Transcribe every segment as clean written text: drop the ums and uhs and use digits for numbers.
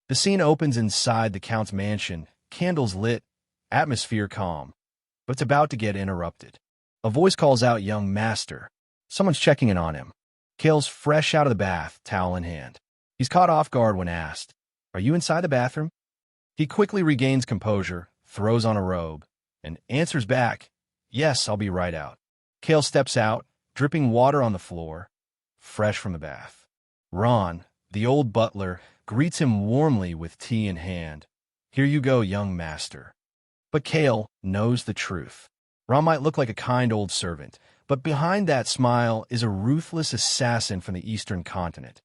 The scene opens inside the Count's mansion, candles lit, atmosphere calm. But it's about to get interrupted. A voice calls out, "Young master." Someone's checking in on him. Kale's fresh out of the bath, towel in hand. He's caught off guard when asked, "Are you inside the bathroom?" He quickly regains composure, throws on a robe, and answers back, "Yes, I'll be right out." Kale steps out, dripping water on the floor, fresh from the bath. Ron, the old butler, greets him warmly with tea in hand. "Here you go, young master." But Kale knows the truth. Ron might look like a kind old servant, but behind that smile is a ruthless assassin from the Eastern continent.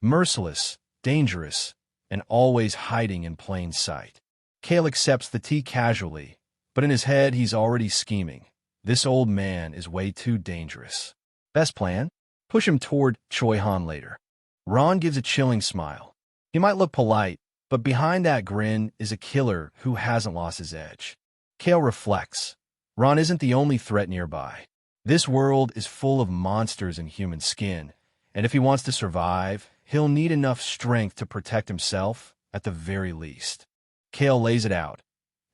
Merciless, dangerous, and always hiding in plain sight. Kale accepts the tea casually, but in his head he's already scheming. This old man is way too dangerous. Best plan? Push him toward Choi Han later. Ron gives a chilling smile. He might look polite, but behind that grin is a killer who hasn't lost his edge. Kale reflects. Ron isn't the only threat nearby. This world is full of monsters in human skin, and if he wants to survive, he'll need enough strength to protect himself at the very least. Kale lays it out.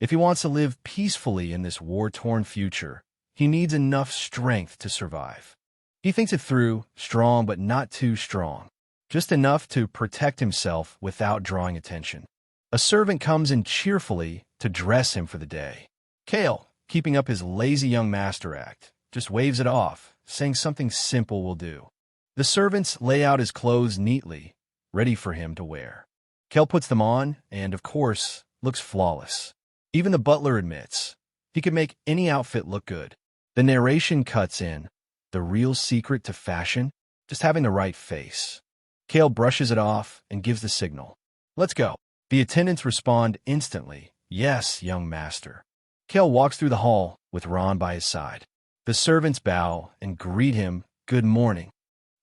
If he wants to live peacefully in this war-torn future, he needs enough strength to survive. He thinks it through, strong but not too strong. Just enough to protect himself without drawing attention. A servant comes in cheerfully to dress him for the day. Kale, keeping up his lazy young master act, just waves it off, saying something simple will do. The servants lay out his clothes neatly, ready for him to wear. Kale puts them on and, of course, looks flawless. Even the butler admits he could make any outfit look good. The narration cuts in. The real secret to fashion? Just having the right face. Kale brushes it off and gives the signal. "Let's go." The attendants respond instantly. "Yes, young master." Kale walks through the hall with Ron by his side. The servants bow and greet him, "Good morning."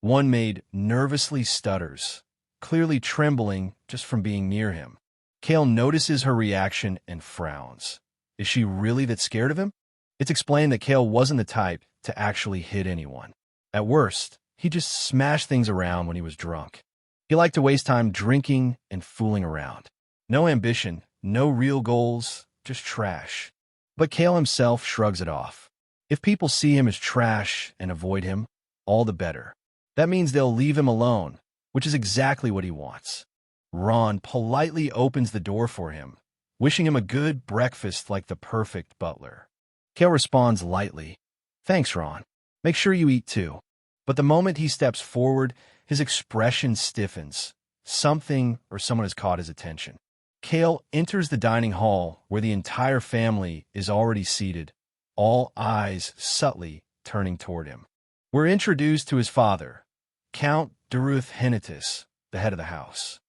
One maid nervously stutters, clearly trembling just from being near him. Kale notices her reaction and frowns. Is she really that scared of him? It's explained that Kale wasn't the type to actually hit anyone. At worst, he just smashed things around when he was drunk. He liked to waste time drinking and fooling around. No ambition, no real goals, just trash. But Kale himself shrugs it off. If people see him as trash and avoid him, all the better. That means they'll leave him alone, which is exactly what he wants. Ron politely opens the door for him, wishing him a good breakfast like the perfect butler. Kale responds lightly, "Thanks, Ron. Make sure you eat too." But the moment he steps forward, his expression stiffens. Something or someone has caught his attention. Kale enters the dining hall where the entire family is already seated, all eyes subtly turning toward him. We're introduced to his father, Count Henitus, the head of the house.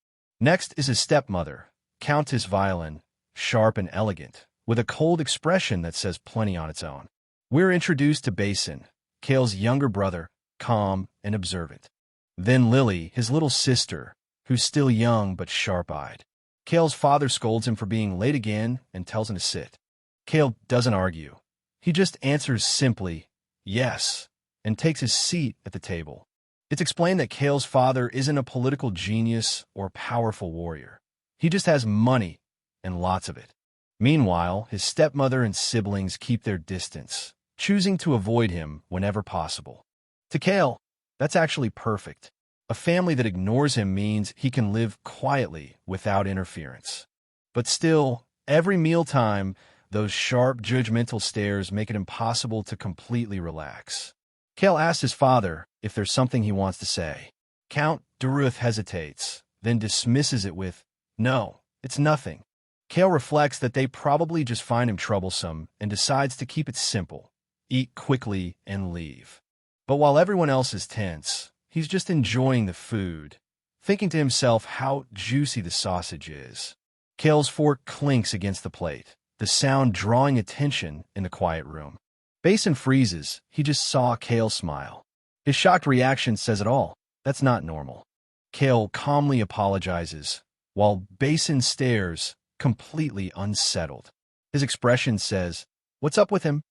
Next is his stepmother, Countess Violin, sharp and elegant, with a cold expression that says plenty on its own. We're introduced to Basin, Kale's younger brother, calm and observant. Then Lily, his little sister, who's still young but sharp-eyed. Kale's father scolds him for being late again and tells him to sit. Kale doesn't argue. He just answers simply, "Yes," and takes his seat at the table. It's explained that Kale's father isn't a political genius or powerful warrior. He just has money, and lots of it. Meanwhile, his stepmother and siblings keep their distance, choosing to avoid him whenever possible. To Kale, that's actually perfect. A family that ignores him means he can live quietly without interference. But still, every mealtime, those sharp, judgmental stares make it impossible to completely relax. Kale asks his father if there's something he wants to say. Count hesitates, then dismisses it with, "No, it's nothing." Kale reflects that they probably just find him troublesome and decides to keep it simple, eat quickly, and leave. But while everyone else is tense, he's just enjoying the food, thinking to himself how juicy the sausage is. Kale's fork clinks against the plate, the sound drawing attention in the quiet room. Basin freezes. He just saw Kale smile. His shocked reaction says it all. That's not normal. Kale calmly apologizes, while Basin stares, completely unsettled. His expression says, "What's up with him?"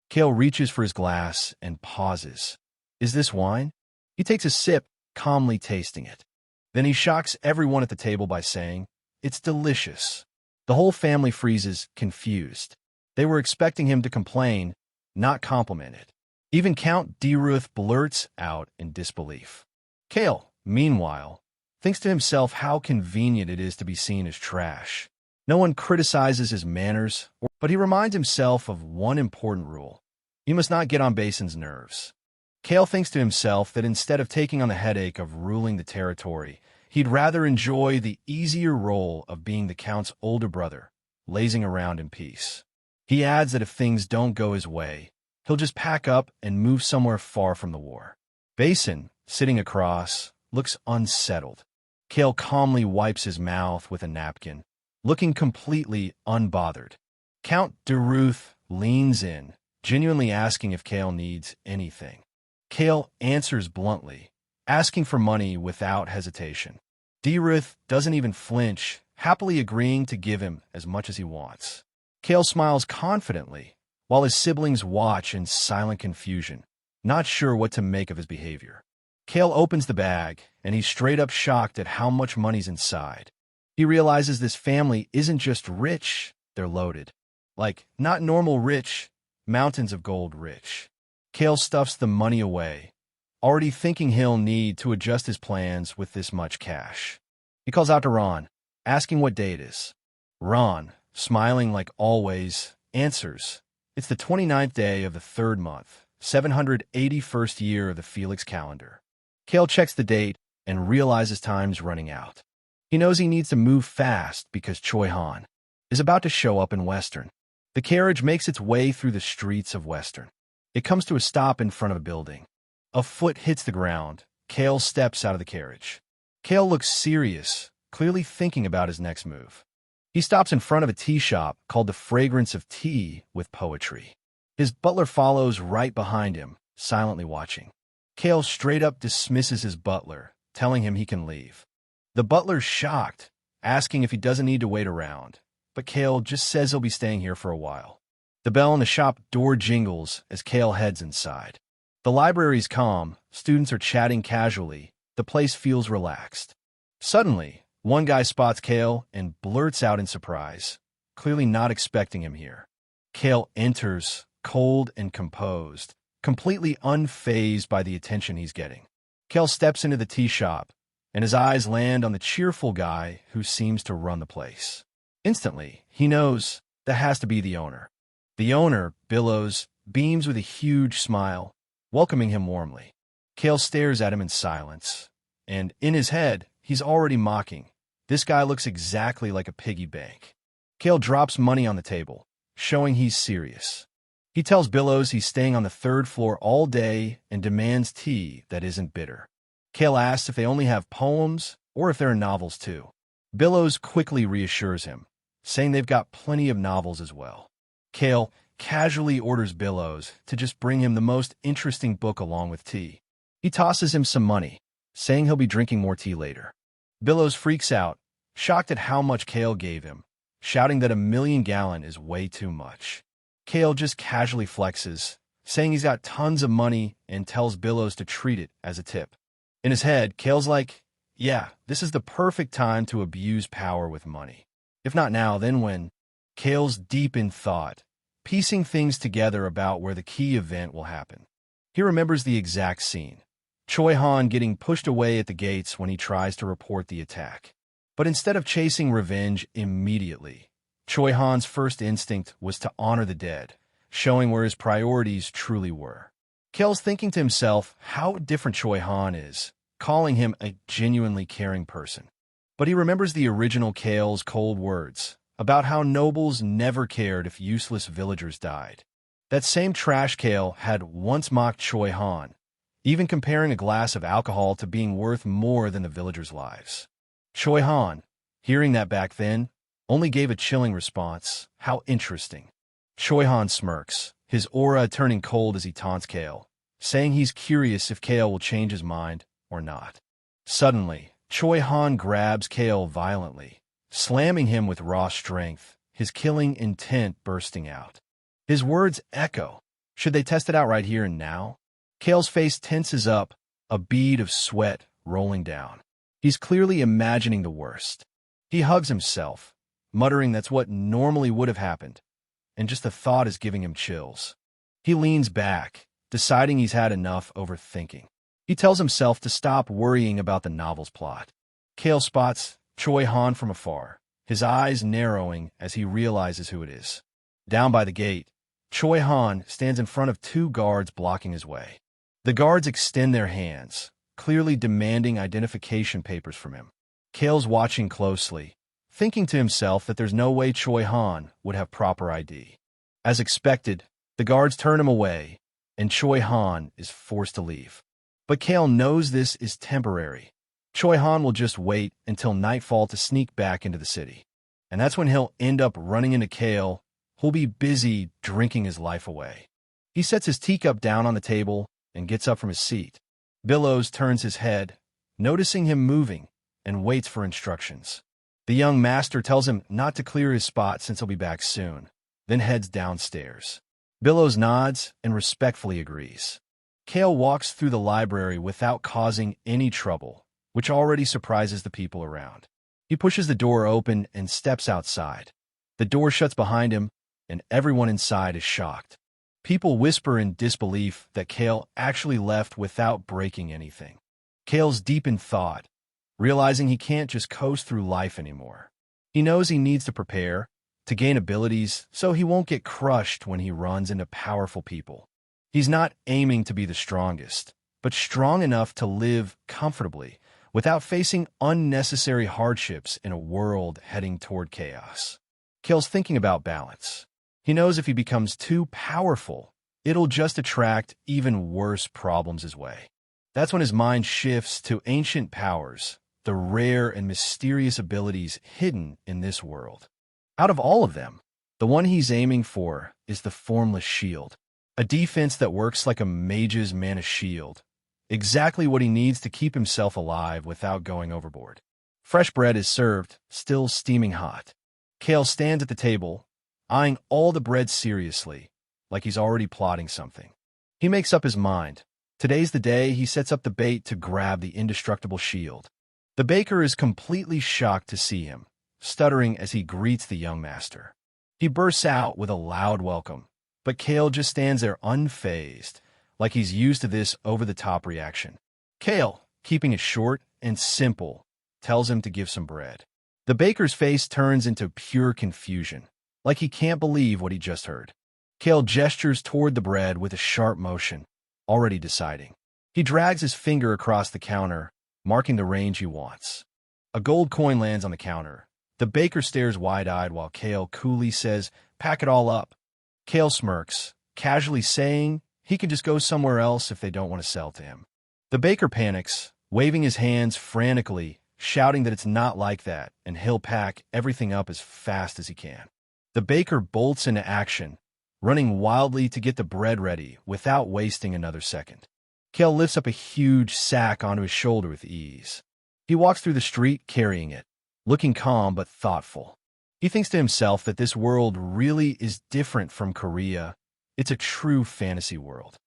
Kale reaches for his glass and pauses. Is this wine? He takes a sip, calmly tasting it. Then he shocks everyone at the table by saying, It's delicious. The whole family freezes, confused. They were expecting him to complain, not compliment it. Even Count Deruth blurts out in disbelief. Kale, meanwhile, thinks to himself how convenient it is to be seen as trash. No one criticizes his manners, but he reminds himself of one important rule. He must not get on Basin's nerves. Kale thinks to himself that instead of taking on the headache of ruling the territory, he'd rather enjoy the easier role of being the Count's older brother, lazing around in peace. He adds that if things don't go his way, he'll just pack up and move somewhere far from the war. Basin, sitting across, looks unsettled. Kale calmly wipes his mouth with a napkin, looking completely unbothered. Count Deruth leans in, genuinely asking if Kale needs anything. Kale answers bluntly, asking for money without hesitation. Deruth doesn't even flinch, happily agreeing to give him as much as he wants. Kale smiles confidently, while his siblings watch in silent confusion, not sure what to make of his behavior. Kale opens the bag, and he's straight up shocked at how much money's inside. He realizes this family isn't just rich, they're loaded. Like, not normal rich, mountains of gold rich. Kale stuffs the money away, already thinking he'll need to adjust his plans with this much cash. He calls out to Ron, asking what day it is. Ron, smiling like always, answers, "It's the 29th day of the 3rd month, 781st year of the Felix calendar." Kale checks the date and realizes time's running out. He knows he needs to move fast because Choi Han is about to show up in Western. The carriage makes its way through the streets of Western. It comes to a stop in front of a building. A foot hits the ground. Kale steps out of the carriage. Kale looks serious, clearly thinking about his next move. He stops in front of a tea shop called The Fragrance of Tea with Poetry. His butler follows right behind him, silently watching. Kale straight up dismisses his butler, telling him he can leave. The butler's shocked, asking if he doesn't need to wait around, but Kale just says he'll be staying here for a while. The bell in the shop door jingles as Kale heads inside. The library's calm, students are chatting casually, the place feels relaxed. Suddenly, one guy spots Kale and blurts out in surprise, clearly not expecting him here. Kale enters, cold and composed, completely unfazed by the attention he's getting. Kale steps into the tea shop, and his eyes land on the cheerful guy who seems to run the place. Instantly, he knows that has to be the owner. The owner, Billows, beams with a huge smile, welcoming him warmly. Kale stares at him in silence, and in his head, he's already mocking. This guy looks exactly like a piggy bank. Kale drops money on the table, showing he's serious. He tells Billows he's staying on the 3rd floor all day and demands tea that isn't bitter. Kale asks if they only have poems or if there are novels too. Billows quickly reassures him, saying they've got plenty of novels as well. Kale casually orders Billows to just bring him the most interesting book along with tea. He tosses him some money, saying he'll be drinking more tea later. Billows freaks out, shocked at how much Kale gave him, shouting that 1,000,000 gallon is way too much. Kale just casually flexes, saying he's got tons of money and tells Billows to treat it as a tip. In his head, Kale's like, yeah, this is the perfect time to abuse power with money. If not now, then when? Kale's deep in thought, piecing things together about where the key event will happen. He remembers the exact scene. Choi Han getting pushed away at the gates when he tries to report the attack. But instead of chasing revenge immediately, Choi Han's first instinct was to honor the dead, showing where his priorities truly were. Kale's thinking to himself how different Choi Han is, calling him a genuinely caring person. But he remembers the original Kale's cold words about how nobles never cared if useless villagers died. That same trash Kale had once mocked Choi Han, even comparing a glass of alcohol to being worth more than the villagers' lives. Choi Han, hearing that back then, only gave a chilling response. How interesting. Choi Han smirks, his aura turning cold as he taunts Kale, saying he's curious if Kale will change his mind or not. Suddenly, Choi Han grabs Kale violently, slamming him with raw strength, his killing intent bursting out. His words echo. Should they test it out right here and now? Kale's face tenses up, a bead of sweat rolling down. He's clearly imagining the worst. He hugs himself, muttering that's what normally would have happened, and just the thought is giving him chills. He leans back, deciding he's had enough overthinking. He tells himself to stop worrying about the novel's plot. Kale spots Choi Han from afar, his eyes narrowing as he realizes who it is. Down by the gate, Choi Han stands in front of two guards blocking his way. The guards extend their hands, clearly demanding identification papers from him. Kale's watching closely, thinking to himself that there's no way Choi Han would have proper ID. As expected, the guards turn him away, and Choi Han is forced to leave. But Kale knows this is temporary. Choi Han will just wait until nightfall to sneak back into the city. And that's when he'll end up running into Kale, who'll be busy drinking his life away. He sets his teacup down on the table and gets up from his seat. Billows turns his head, noticing him moving, and waits for instructions. The young master tells him not to clear his spot since he'll be back soon, then heads downstairs. Billows nods and respectfully agrees. Kale walks through the library without causing any trouble, which already surprises the people around. He pushes the door open and steps outside. The door shuts behind him, and everyone inside is shocked. People whisper in disbelief that Kale actually left without breaking anything. Kale's deep in thought, realizing he can't just coast through life anymore. He knows he needs to prepare, to gain abilities, so he won't get crushed when he runs into powerful people. He's not aiming to be the strongest, but strong enough to live comfortably, without facing unnecessary hardships in a world heading toward chaos. Kale's thinking about balance. He knows if he becomes too powerful, it'll just attract even worse problems his way. That's when his mind shifts to ancient powers, the rare and mysterious abilities hidden in this world. Out of all of them, the one he's aiming for is the Formless Shield, a defense that works like a mage's mana shield, exactly what he needs to keep himself alive without going overboard. Fresh bread is served, still steaming hot. Kale stands at the table, eyeing all the bread seriously, like he's already plotting something. He makes up his mind. Today's the day he sets up the bait to grab the indestructible shield. The baker is completely shocked to see him, stuttering as he greets the young master. He bursts out with a loud welcome, but Kale just stands there unfazed, like he's used to this over-the-top reaction. Kale, keeping it short and simple, tells him to give some bread. The baker's face turns into pure confusion, like he can't believe what he just heard. Kale gestures toward the bread with a sharp motion, already deciding. He drags his finger across the counter, marking the range he wants. A gold coin lands on the counter. The baker stares wide-eyed while Kale coolly says, "Pack it all up." Kale smirks, casually saying he can just go somewhere else if they don't want to sell to him. The baker panics, waving his hands frantically, shouting that it's not like that, and he'll pack everything up as fast as he can. The baker bolts into action, running wildly to get the bread ready without wasting another second. Kale lifts up a huge sack onto his shoulder with ease. He walks through the street carrying it, looking calm but thoughtful. He thinks to himself that this world really is different from Korea. It's a true fantasy world.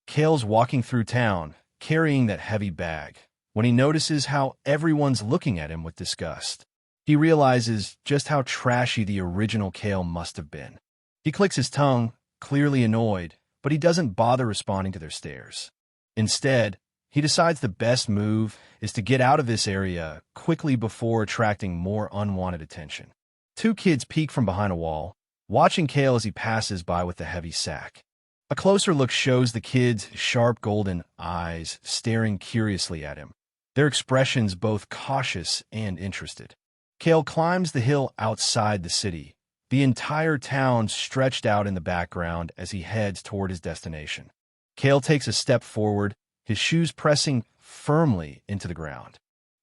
Kale's walking through town, carrying that heavy bag, when he notices how everyone's looking at him with disgust. He realizes just how trashy the original Kale must have been. He clicks his tongue, clearly annoyed, but he doesn't bother responding to their stares. Instead, he decides the best move is to get out of this area quickly before attracting more unwanted attention. Two kids peek from behind a wall, watching Kale as he passes by with the heavy sack. A closer look shows the kids' sharp golden eyes staring curiously at him, their expressions both cautious and interested. Kale climbs the hill outside the city, the entire town stretched out in the background as he heads toward his destination. Kale takes a step forward, his shoes pressing firmly into the ground.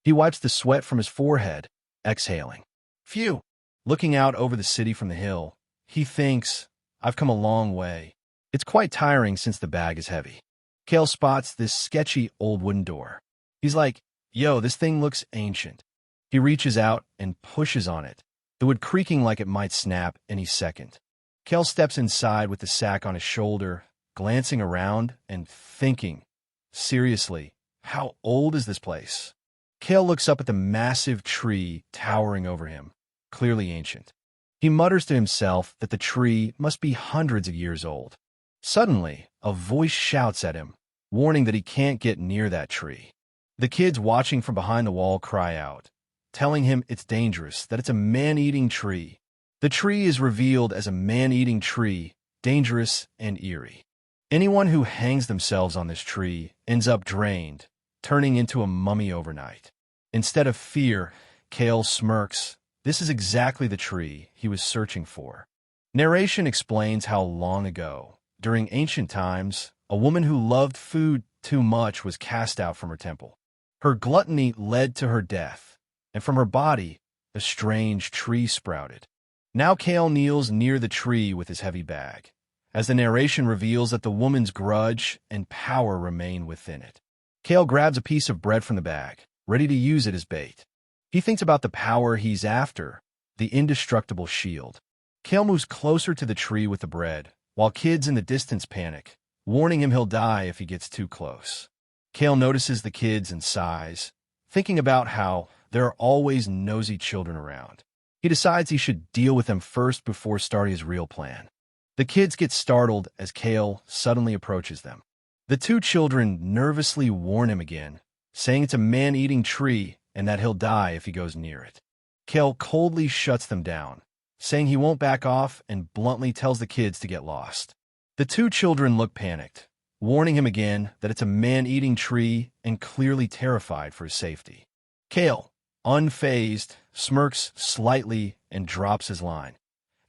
He wipes the sweat from his forehead, exhaling. Phew! Looking out over the city from the hill, he thinks, I've come a long way. It's quite tiring since the bag is heavy. Kale spots this sketchy old wooden door. He's like, yo, this thing looks ancient. He reaches out and pushes on it, the wood creaking like it might snap any second. Kale steps inside with the sack on his shoulder, glancing around and thinking, seriously, how old is this place? Kale looks up at the massive tree towering over him, clearly ancient. He mutters to himself that the tree must be hundreds of years old. Suddenly, a voice shouts at him, warning that he can't get near that tree. The kids watching from behind the wall cry out, telling him it's dangerous, that it's a man-eating tree. The tree is revealed as a man-eating tree, dangerous and eerie. Anyone who hangs themselves on this tree ends up drained, turning into a mummy overnight. Instead of fear, Kale smirks. This is exactly the tree he was searching for. Narration explains how long ago, during ancient times, a woman who loved food too much was cast out from her temple. Her gluttony led to her death, and from her body, a strange tree sprouted. Now Kale kneels near the tree with his heavy bag, as the narration reveals that the woman's grudge and power remain within it. Kale grabs a piece of bread from the bag, ready to use it as bait. He thinks about the power he's after, the indestructible shield. Kale moves closer to the tree with the bread, while kids in the distance panic, warning him he'll die if he gets too close. Kale notices the kids and sighs, thinking about how there are always nosy children around. He decides he should deal with them first before starting his real plan. The kids get startled as Kale suddenly approaches them. The two children nervously warn him again, saying it's a man-eating tree and that he'll die if he goes near it. Kale coldly shuts them down, saying he won't back off and bluntly tells the kids to get lost. The two children look panicked, warning him again that it's a man-eating tree and clearly terrified for his safety. Kale, unfazed, smirks slightly and drops his line,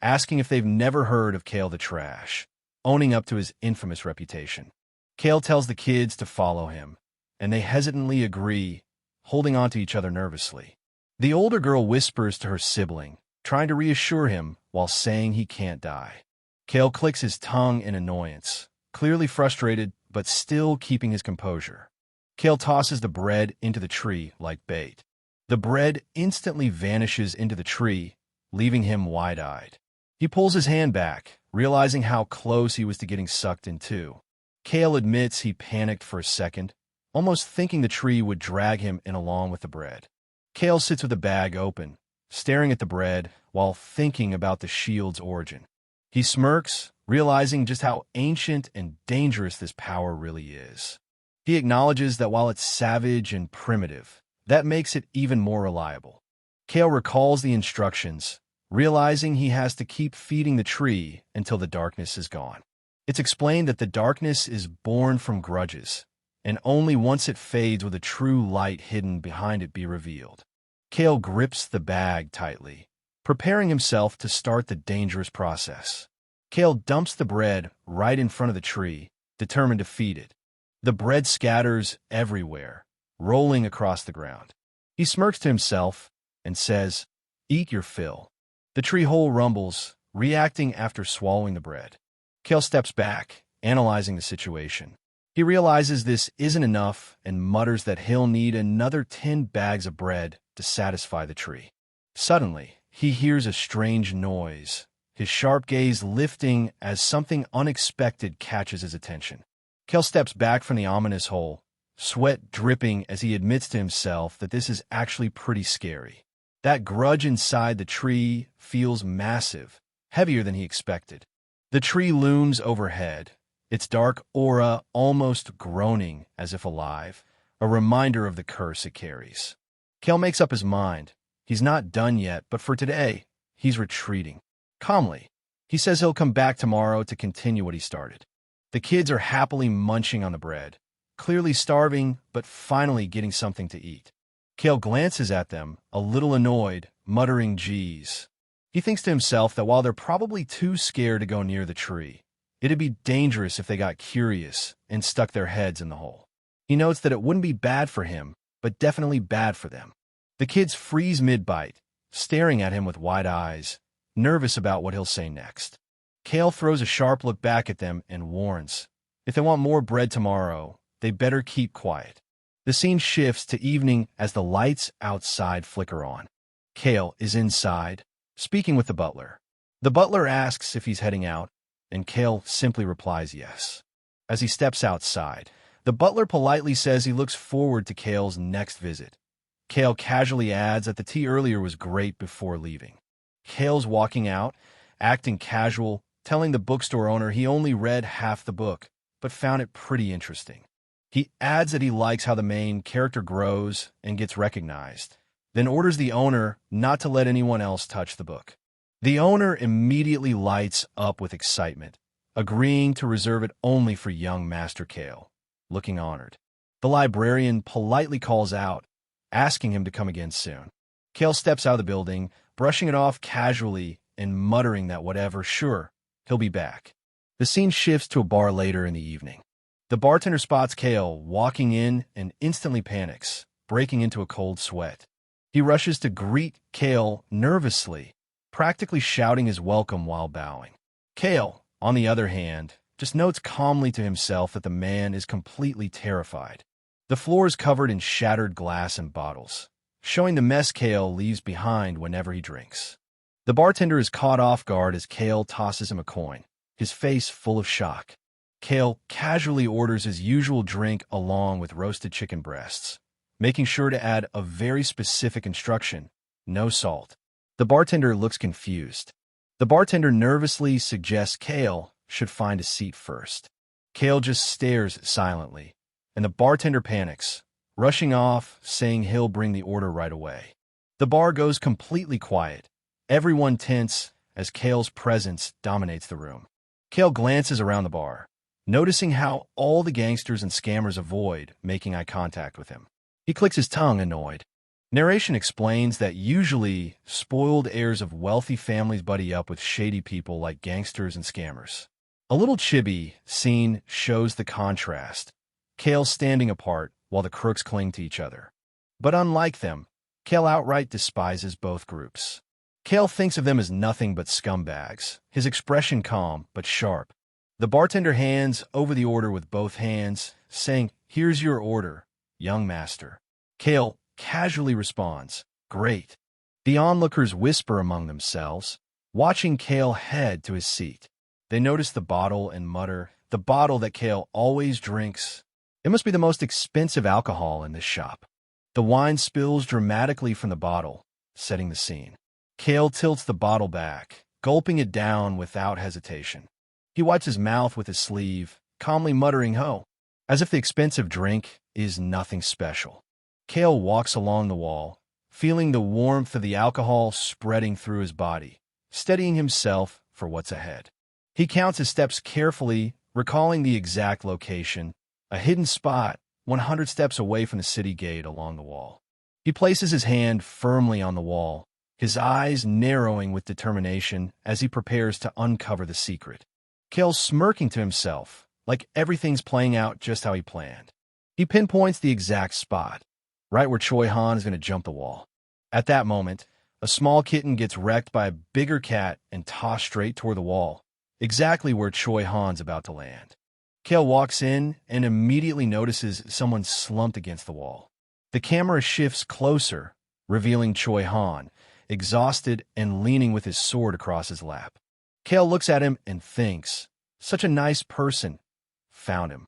asking if they've never heard of Kale the Trash, owning up to his infamous reputation. Kale tells the kids to follow him, and they hesitantly agree, holding on to each other nervously. The older girl whispers to her sibling, trying to reassure him while saying he can't die. Kale clicks his tongue in annoyance, clearly frustrated but still keeping his composure. Kale tosses the bread into the tree like bait. The bread instantly vanishes into the tree, leaving him wide-eyed. He pulls his hand back, realizing how close he was to getting sucked in too. Kale admits he panicked for a second, almost thinking the tree would drag him in along with the bread. Kale sits with the bag open, staring at the bread while thinking about the shield's origin. He smirks, realizing just how ancient and dangerous this power really is. He acknowledges that while it's savage and primitive, that makes it even more reliable. Kale recalls the instructions, realizing he has to keep feeding the tree until the darkness is gone. It's explained that the darkness is born from grudges, and only once it fades will the true light hidden behind it be revealed. Kale grips the bag tightly, preparing himself to start the dangerous process. Kale dumps the bread right in front of the tree, determined to feed it. The bread scatters everywhere, rolling across the ground. He smirks to himself and says, "Eat your fill." The tree hole rumbles, reacting after swallowing the bread. Kale steps back, analyzing the situation. He realizes this isn't enough and mutters that he'll need another 10 bags of bread to satisfy the tree. Suddenly, he hears a strange noise, his sharp gaze lifting as something unexpected catches his attention. Kale steps back from the ominous hole, sweat dripping as he admits to himself that this is actually pretty scary. That grudge inside the tree feels massive, heavier than he expected. The tree looms overhead, its dark aura almost groaning as if alive, a reminder of the curse it carries. Kale makes up his mind. He's not done yet, but for today, he's retreating. Calmly, he says he'll come back tomorrow to continue what he started. The kids are happily munching on the bread, clearly starving, but finally getting something to eat. Kale glances at them, a little annoyed, muttering geez. He thinks to himself that while they're probably too scared to go near the tree, it'd be dangerous if they got curious and stuck their heads in the hole. He notes that it wouldn't be bad for him, but definitely bad for them. The kids freeze mid-bite, staring at him with wide eyes, nervous about what he'll say next. Kale throws a sharp look back at them and warns, if they want more bread tomorrow, they better keep quiet. The scene shifts to evening as the lights outside flicker on. Kale is inside, speaking with the butler. The butler asks if he's heading out, and Kale simply replies yes. As he steps outside, the butler politely says he looks forward to Kale's next visit, Kale casually adds that the tea earlier was great before leaving. Kale's walking out, acting casual, telling the bookstore owner he only read half the book, but found it pretty interesting. He adds that he likes how the main character grows and gets recognized, then orders the owner not to let anyone else touch the book. The owner immediately lights up with excitement, agreeing to reserve it only for young Master Kale, looking honored. The librarian politely calls out, asking him to come again soon. Kale steps out of the building, brushing it off casually and muttering that whatever, sure, he'll be back. The scene shifts to a bar later in the evening. The bartender spots Kale walking in and instantly panics, breaking into a cold sweat. He rushes to greet Kale nervously, practically shouting his welcome while bowing. Kale, on the other hand, just notes calmly to himself that the man is completely terrified. The floor is covered in shattered glass and bottles, showing the mess Kale leaves behind whenever he drinks. The bartender is caught off guard as Kale tosses him a coin, his face full of shock. Kale casually orders his usual drink along with roasted chicken breasts, making sure to add a very specific instruction, no salt. The bartender looks confused. The bartender nervously suggests Kale should find a seat first. Kale just stares silently, and the bartender panics, rushing off, saying he'll bring the order right away. The bar goes completely quiet, everyone tense as Kale's presence dominates the room. Kale glances around the bar, noticing how all the gangsters and scammers avoid making eye contact with him. He clicks his tongue, annoyed. Narration explains that usually spoiled heirs of wealthy families buddy up with shady people like gangsters and scammers. A little chibi scene shows the contrast, Kale standing apart while the crooks cling to each other. But unlike them, Kale outright despises both groups. Kale thinks of them as nothing but scumbags, his expression calm but sharp. The bartender hands over the order with both hands, saying, "Here's your order, young master." Kale casually responds, "Great." The onlookers whisper among themselves, watching Kale head to his seat. They notice the bottle and mutter, "The bottle that Kale always drinks. It must be the most expensive alcohol in this shop." The wine spills dramatically from the bottle, setting the scene. Kale tilts the bottle back, gulping it down without hesitation. He wipes his mouth with his sleeve, calmly muttering, "Ho," as if the expensive drink is nothing special. Kale walks along the wall, feeling the warmth of the alcohol spreading through his body, steadying himself for what's ahead. He counts his steps carefully, recalling the exact location, a hidden spot 100 steps away from the city gate along the wall. He places his hand firmly on the wall, his eyes narrowing with determination as he prepares to uncover the secret. Kale's smirking to himself, like everything's playing out just how he planned. He pinpoints the exact spot, right where Choi Han is going to jump the wall. At that moment, a small kitten gets wrecked by a bigger cat and tossed straight toward the wall, exactly where Choi Han's about to land. Kale walks in and immediately notices someone slumped against the wall. The camera shifts closer, revealing Choi Han, exhausted and leaning with his sword across his lap. Kale looks at him and thinks, "Such a nice person. Found him."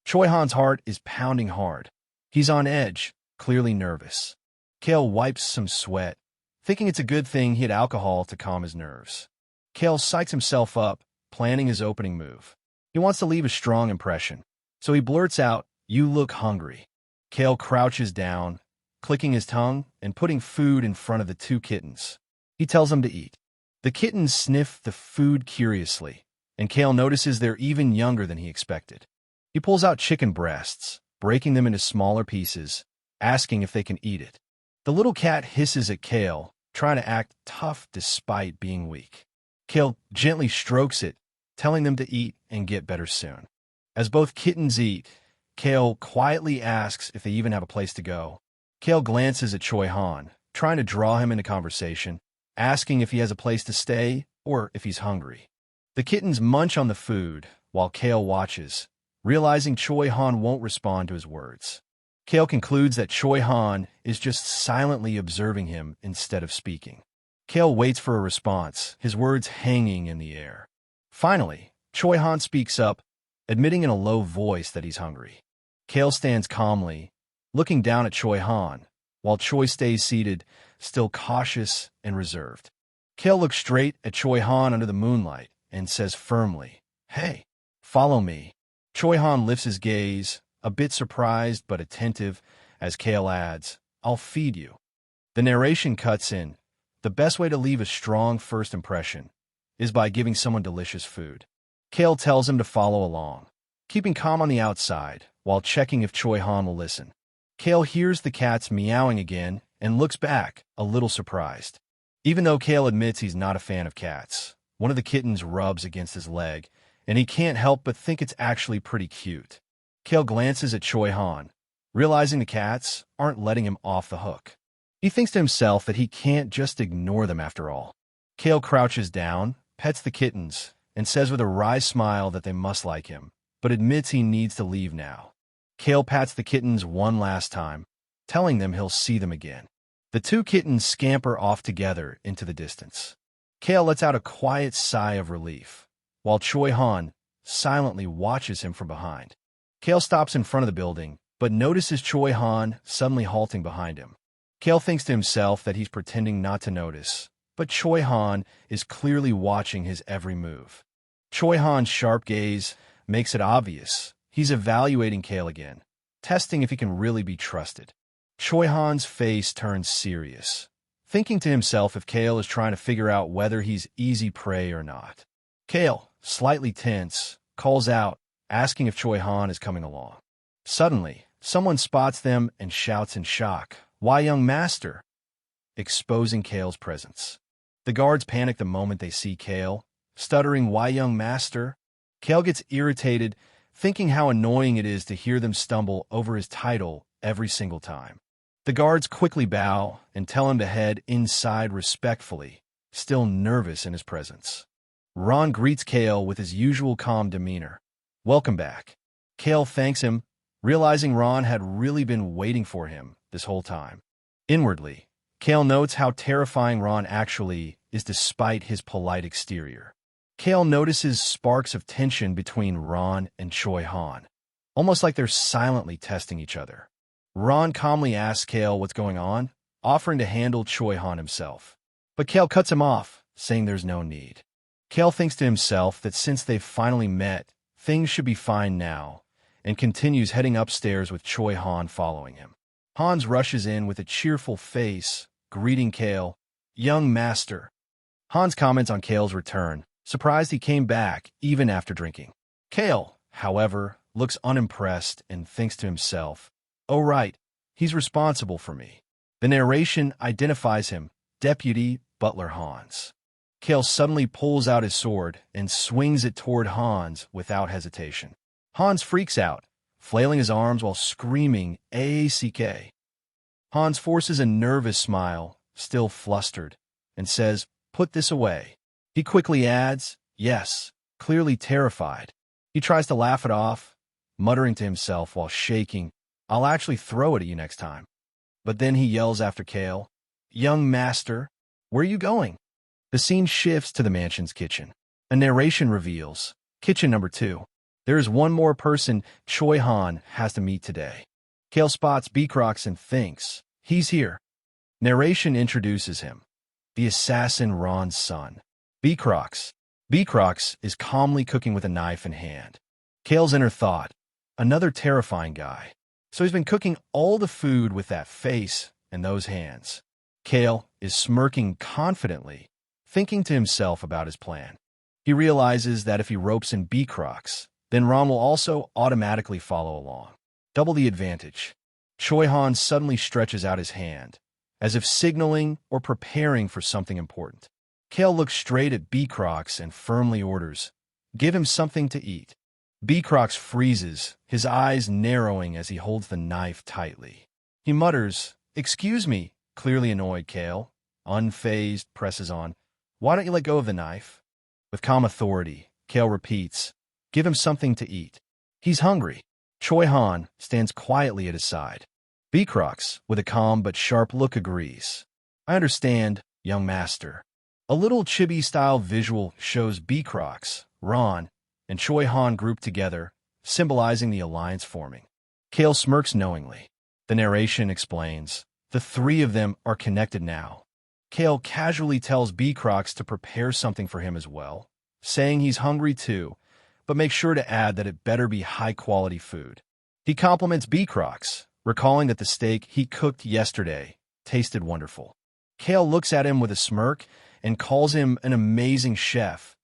Choi Han's heart is pounding hard. He's on edge, clearly nervous. Kale wipes some sweat, thinking it's a good thing he had alcohol to calm his nerves. Kale psychs himself up, planning his opening move. He wants to leave a strong impression, so he blurts out, "You look hungry." Kale crouches down, clicking his tongue and putting food in front of the two kittens. He tells them to eat. The kittens sniff the food curiously, and Kale notices they're even younger than he expected. He pulls out chicken breasts, breaking them into smaller pieces, asking if they can eat it. The little cat hisses at Kale, trying to act tough despite being weak. Kale gently strokes it, telling them to eat and get better soon. As both kittens eat, Kale quietly asks if they even have a place to go. Kale glances at Choi Han, trying to draw him into conversation, asking if he has a place to stay or if he's hungry. The kittens munch on the food while Kale watches, realizing Choi Han won't respond to his words. Kale concludes that Choi Han is just silently observing him instead of speaking. Kale waits for a response, his words hanging in the air. Finally, Choi Han speaks up, admitting in a low voice that he's hungry. Kale stands calmly, looking down at Choi Han, while Choi stays seated, still cautious and reserved. Kale looks straight at Choi Han under the moonlight and says firmly, "Hey, follow me." Choi Han lifts his gaze, a bit surprised but attentive, as Kale adds, "I'll feed you." The narration cuts in. The best way to leave a strong first impression is by giving someone delicious food. Kale tells him to follow along, keeping calm on the outside while checking if Choi Han will listen. Kale hears the cats meowing again and looks back, a little surprised. Even though Kale admits he's not a fan of cats, one of the kittens rubs against his leg, and he can't help but think it's actually pretty cute. Kale glances at Choi Han, realizing the cats aren't letting him off the hook. He thinks to himself that he can't just ignore them after all. Kale crouches down, pets the kittens, and says with a wry smile that they must like him, but admits he needs to leave now. Kale pats the kittens one last time, telling them he'll see them again. The two kittens scamper off together into the distance. Kale lets out a quiet sigh of relief, while Choi Han silently watches him from behind. Kale stops in front of the building, but notices Choi Han suddenly halting behind him. Kale thinks to himself that he's pretending not to notice, but Choi Han is clearly watching his every move. Choi Han's sharp gaze makes it obvious he's evaluating Kale again, testing if he can really be trusted. Choi Han's face turns serious, thinking to himself if Kale is trying to figure out whether he's easy prey or not. Kale, slightly tense, calls out, asking if Choi Han is coming along. Suddenly, someone spots them and shouts in shock, "Why, young master?" exposing Kale's presence. The guards panic the moment they see Kale, stuttering, "Why, young master?" Kale gets irritated, thinking how annoying it is to hear them stumble over his title every single time. The guards quickly bow and tell him to head inside respectfully, still nervous in his presence. Ron greets Kale with his usual calm demeanor. "Welcome back." Kale thanks him, realizing Ron had really been waiting for him this whole time. Inwardly, Kale notes how terrifying Ron actually is despite his polite exterior. Kale notices sparks of tension between Ron and Choi Han, almost like they're silently testing each other. Ron calmly asks Kale what's going on, offering to handle Choi Han himself. But Kale cuts him off, saying there's no need. Kale thinks to himself that since they've finally met, things should be fine now, and continues heading upstairs with Choi Han following him. Hans rushes in with a cheerful face, greeting Kale, "Young master." Hans comments on Kale's return, surprised he came back even after drinking. Kale, however, looks unimpressed and thinks to himself, "Oh right, he's responsible for me." The narration identifies him, Deputy Butler Hans. Kale suddenly pulls out his sword and swings it toward Hans without hesitation. Hans freaks out, flailing his arms while screaming, "AACK." Hans forces a nervous smile, still flustered, and says, "Put this away." He quickly adds, "Yes," clearly terrified. He tries to laugh it off, muttering to himself while shaking, "I'll actually throw it at you next time." But then he yells after Kale, "Young master, where are you going?" The scene shifts to the mansion's kitchen. A narration reveals, kitchen number 2. There is one more person Choi Han has to meet today. Kale spots Beecrox and thinks, "He's here." Narration introduces him, the assassin Ron's son, Beecrox. Beecrox is calmly cooking with a knife in hand. Kale's inner thought, another terrifying guy. So he's been cooking all the food with that face and those hands. Kale is smirking confidently, thinking to himself about his plan. He realizes that if he ropes in Beecrox, then Ron will also automatically follow along. Double the advantage. Choi Han suddenly stretches out his hand, as if signaling or preparing for something important. Kale looks straight at Beecrox and firmly orders, "Give him something to eat." Beecrox freezes, his eyes narrowing as he holds the knife tightly. He mutters, "Excuse me," clearly annoyed. Kale, unfazed, presses on, "Why don't you let go of the knife?" With calm authority, Kale repeats, "Give him something to eat. He's hungry." Choi Han stands quietly at his side. Beecrox, with a calm but sharp look, agrees. "I understand, young master." A little chibi-style visual shows Beecrox, Ron, and Choi Han grouped together, symbolizing the alliance forming. Kale smirks knowingly. The narration explains, The three of them are connected now. Kale casually tells B. Crocs to prepare something for him as well, saying he's hungry too, but make sure to add that it better be high-quality food. He compliments B. Crocs, recalling that the steak he cooked yesterday tasted wonderful. Kale looks at him with a smirk and calls him an amazing chef,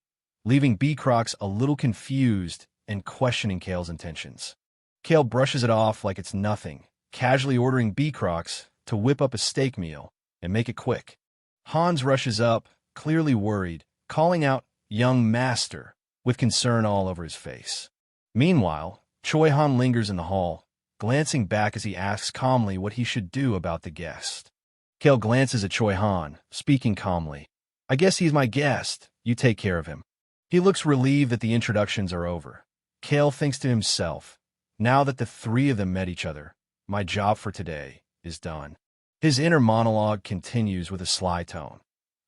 leaving B. Crocs a little confused and questioning Kale's intentions. Kale brushes it off like it's nothing, casually ordering B. Crocs to whip up a steak meal and make it quick. Hans rushes up, clearly worried, calling out, "Young master," with concern all over his face. Meanwhile, Choi Han lingers in the hall, glancing back as he asks calmly what he should do about the guest. Kale glances at Choi Han, speaking calmly. "I guess he's my guest. You take care of him." He looks relieved that the introductions are over. Kale thinks to himself, now that the three of them met each other, my job for today is done. His inner monologue continues with a sly tone.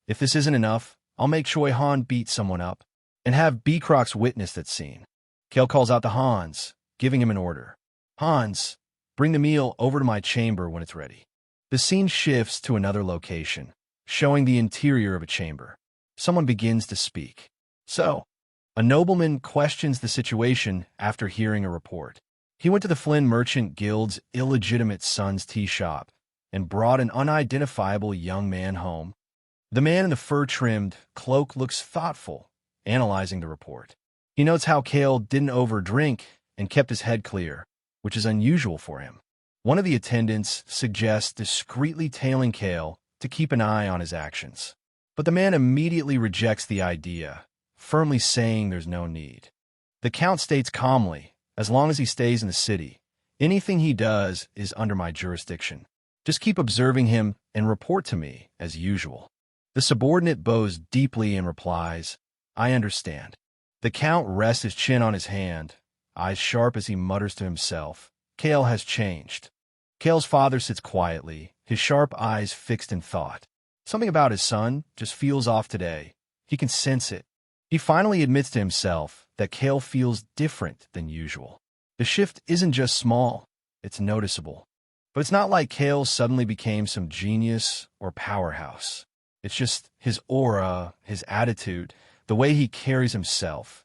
If this isn't enough, I'll make Choi Han beat someone up and have B. Crocs witness that scene. Kale calls out to Hans, giving him an order. "Hans, bring the meal over to my chamber when it's ready." The scene shifts to another location, showing the interior of a chamber. Someone begins to speak. So, a nobleman questions the situation after hearing a report. He went to the Flynn Merchant Guild's illegitimate son's tea shop and brought an unidentifiable young man home. The man in the fur-trimmed cloak looks thoughtful, analyzing the report. He notes how Kale didn't overdrink and kept his head clear, which is unusual for him. One of the attendants suggests discreetly tailing Kale to keep an eye on his actions. But the man immediately rejects the idea, firmly saying there's no need. The Count states calmly, as long as he stays in the city, anything he does is under my jurisdiction. Just keep observing him and report to me as usual. The subordinate bows deeply and replies, I understand. The Count rests his chin on his hand, eyes sharp as he mutters to himself. Kale has changed. Kale's father sits quietly, his sharp eyes fixed in thought. Something about his son just feels off today. He can sense it. He finally admits to himself that Kale feels different than usual. The shift isn't just small, it's noticeable. But it's not like Kale suddenly became some genius or powerhouse. It's just his aura, his attitude, the way he carries himself.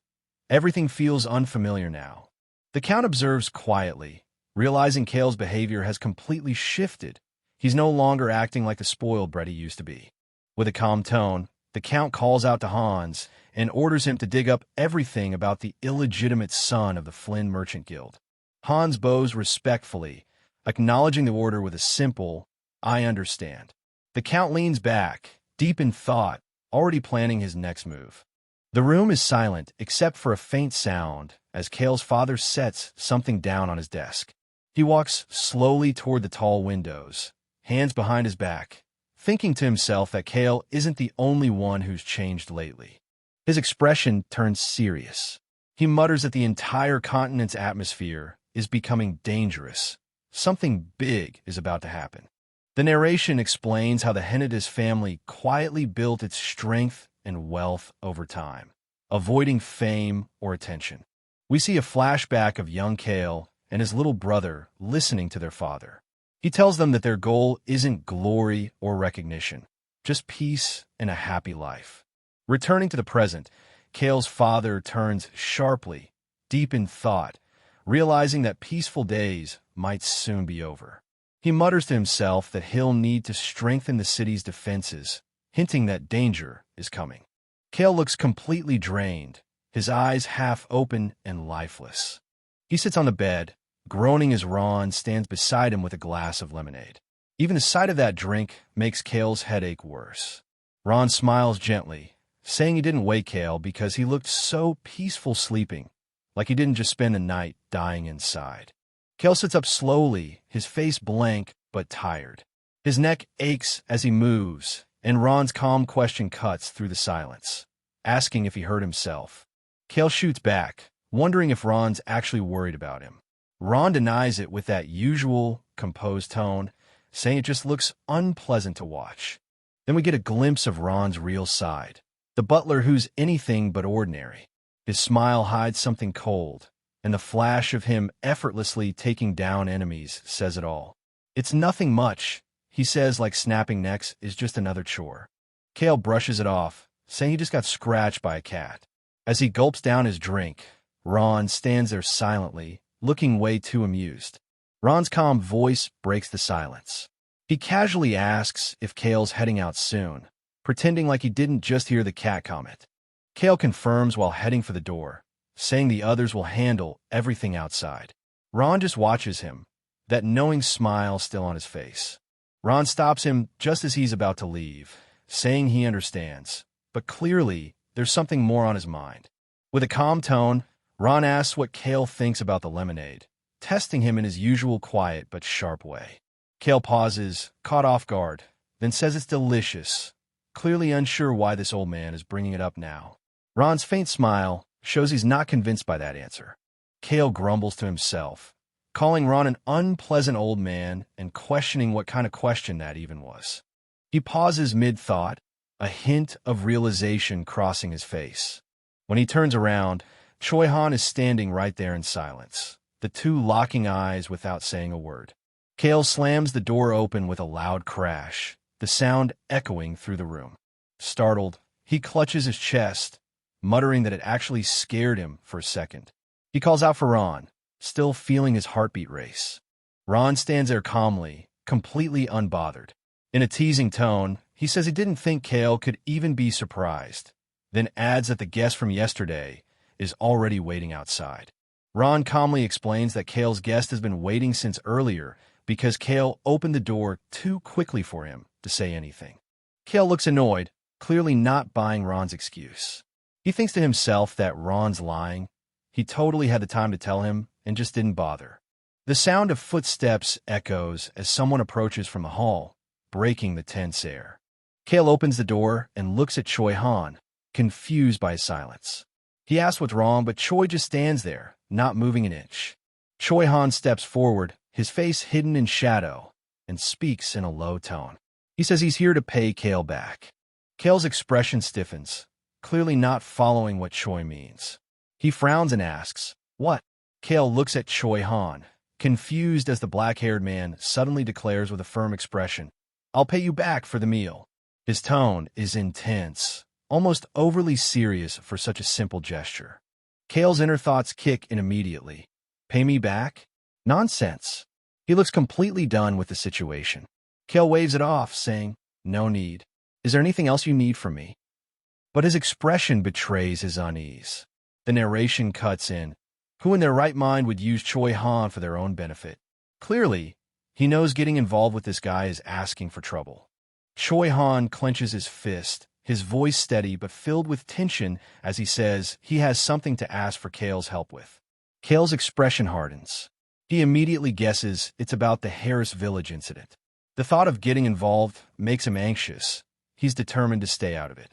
Everything feels unfamiliar now. The Count observes quietly, realizing Kale's behavior has completely shifted. He's no longer acting like the spoiled brat he used to be. With a calm tone, the Count calls out to Hans and orders him to dig up everything about the illegitimate son of the Flynn Merchant Guild. Hans bows respectfully, acknowledging the order with a simple, I understand. The Count leans back, deep in thought, already planning his next move. The room is silent except for a faint sound as Kale's father sets something down on his desk. He walks slowly toward the tall windows, hands behind his back, thinking to himself that Kale isn't the only one who's changed lately. His expression turns serious. He mutters that the entire continent's atmosphere is becoming dangerous. Something big is about to happen. The narration explains how the Hennides family quietly built its strength and wealth over time, avoiding fame or attention. We see a flashback of young Kale and his little brother listening to their father. He tells them that their goal isn't glory or recognition, just peace and a happy life. Returning to the present, Kale's father turns sharply, deep in thought, realizing that peaceful days might soon be over. He mutters to himself that he'll need to strengthen the city's defenses, hinting that danger is coming. Kale looks completely drained, his eyes half open and lifeless. He sits on the bed, groaning as Ron stands beside him with a glass of lemonade. Even the sight of that drink makes Kale's headache worse. Ron smiles gently, saying he didn't wake Kale because he looked so peaceful sleeping, like he didn't just spend the night dying inside. Kale sits up slowly, his face blank but tired. His neck aches as he moves, and Ron's calm question cuts through the silence, asking if he hurt himself. Kale shoots back, wondering if Ron's actually worried about him. Ron denies it with that usual, composed tone, saying it just looks unpleasant to watch. Then we get a glimpse of Ron's real side, the butler who's anything but ordinary. His smile hides something cold, and the flash of him effortlessly taking down enemies says it all. It's nothing much. he says like snapping necks is just another chore. Kale brushes it off, saying he just got scratched by a cat. As he gulps down his drink, Ron stands there silently, looking way too amused. Ron's calm voice breaks the silence. He casually asks if Kale's heading out soon, pretending like he didn't just hear the cat comment. Kale confirms while heading for the door, saying the others will handle everything outside. Ron just watches him, that knowing smile still on his face. Ron stops him just as he's about to leave, saying he understands, but clearly there's something more on his mind. With a calm tone, Ron asks what Kale thinks about the lemonade, testing him in his usual quiet but sharp way. Kale pauses, caught off guard, then says it's delicious, clearly unsure why this old man is bringing it up now. Ron's faint smile shows he's not convinced by that answer. Kale grumbles to himself, calling Ron an unpleasant old man and questioning what kind of question that even was. He pauses mid-thought, a hint of realization crossing his face. When he turns around, Choi Han is standing right there in silence, the two locking eyes without saying a word. Kale slams the door open with a loud crash, the sound echoing through the room. Startled, he clutches his chest, muttering that it actually scared him for a second. He calls out for Ron, still feeling his heartbeat race. Ron stands there calmly, completely unbothered. In a teasing tone, he says he didn't think Kale could even be surprised, then adds that the guest from yesterday is already waiting outside. Ron calmly explains that Kale's guest has been waiting since earlier because Kale opened the door too quickly for him to say anything. Kale looks annoyed, clearly not buying Ron's excuse. He thinks to himself that Ron's lying. He totally had the time to tell him and just didn't bother. The sound of footsteps echoes as someone approaches from the hall, breaking the tense air. Kale opens the door and looks at Choi Han, confused by his silence. He asks what's wrong, but Choi just stands there, not moving an inch. Choi Han steps forward, his face hidden in shadow, and speaks in a low tone. He says he's here to pay Kale back. Kale's expression stiffens, clearly not following what Choi means. He frowns and asks, "What?" Kale looks at Choi Han, confused as the black-haired man suddenly declares with a firm expression, "I'll pay you back for the meal." His tone is intense, almost overly serious for such a simple gesture. Kale's inner thoughts kick in immediately. Pay me back? Nonsense. He looks completely done with the situation. Kale waves it off, saying, "No need. Is there anything else you need from me?" But his expression betrays his unease. The narration cuts in. Who in their right mind would use Choi Han for their own benefit? Clearly, he knows getting involved with this guy is asking for trouble. Choi Han clenches his fist, his voice steady but filled with tension as he says he has something to ask for Kale's help with. Kale's expression hardens. He immediately guesses it's about the Harris Village incident. The thought of getting involved makes him anxious. He's determined to stay out of it.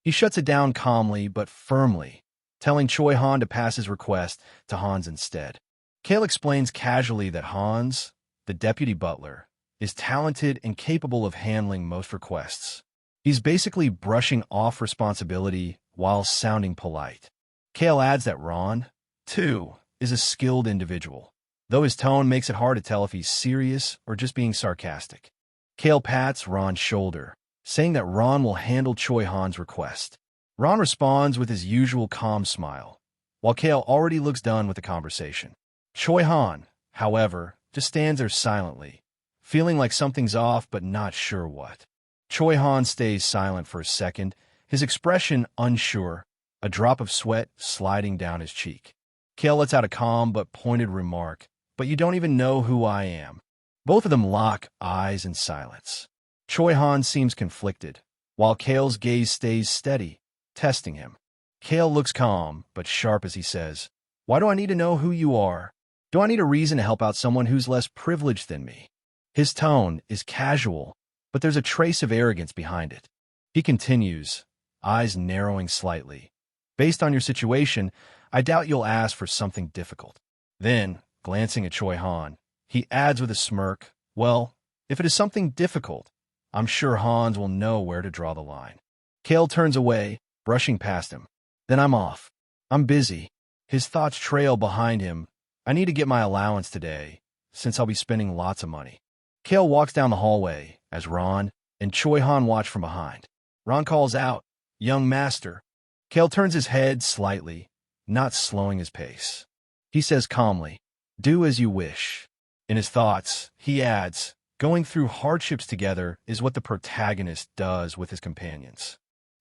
He shuts it down calmly but firmly, telling Choi Han to pass his request to Hans instead. Kale explains casually that Hans, the deputy butler, is talented and capable of handling most requests. He's basically brushing off responsibility while sounding polite. Kale adds that Ron, too, is a skilled individual, though his tone makes it hard to tell if he's serious or just being sarcastic. Kale pats Ron's shoulder, saying that Ron will handle Choi Han's request. Ron responds with his usual calm smile, while Kale already looks done with the conversation. Choi Han, however, just stands there silently, feeling like something's off but not sure what. Choi Han stays silent for a second, his expression unsure, a drop of sweat sliding down his cheek. Kale lets out a calm but pointed remark, "But you don't even know who I am." Both of them lock eyes in silence. Choi Han seems conflicted, while Kale's gaze stays steady, testing him. Kale looks calm but sharp as he says, "Why do I need to know who you are? Do I need a reason to help out someone who's less privileged than me?" His tone is casual, but there's a trace of arrogance behind it. He continues, eyes narrowing slightly. "Based on your situation, I doubt you'll ask for something difficult." Then, glancing at Choi Han, he adds with a smirk, "Well, if it is something difficult, I'm sure Hans will know where to draw the line." Kale turns away, brushing past him. "Then I'm off. I'm busy." His thoughts trail behind him. "I need to get my allowance today, since I'll be spending lots of money." Kale walks down the hallway, as Ron and Choi Han watch from behind. Ron calls out, "Young master." Kale turns his head slightly, not slowing his pace. He says calmly, "Do as you wish." In his thoughts, he adds, "Going through hardships together is what the protagonist does with his companions."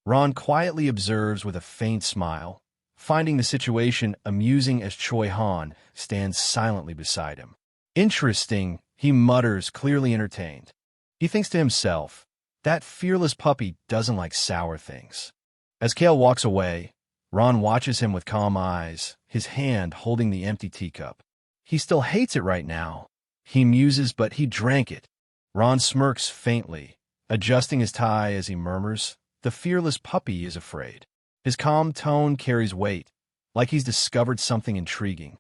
Ron quietly observes with a faint smile, finding the situation amusing as Choi Han stands silently beside him. "Interesting," he mutters, clearly entertained. He thinks to himself, that fearless puppy doesn't like sour things. As Kale walks away, Ron watches him with calm eyes, his hand holding the empty teacup. He still hates it right now. He muses, but he drank it. Ron smirks faintly, adjusting his tie as he murmurs, "The fearless puppy is afraid." His calm tone carries weight, like he's discovered something intriguing.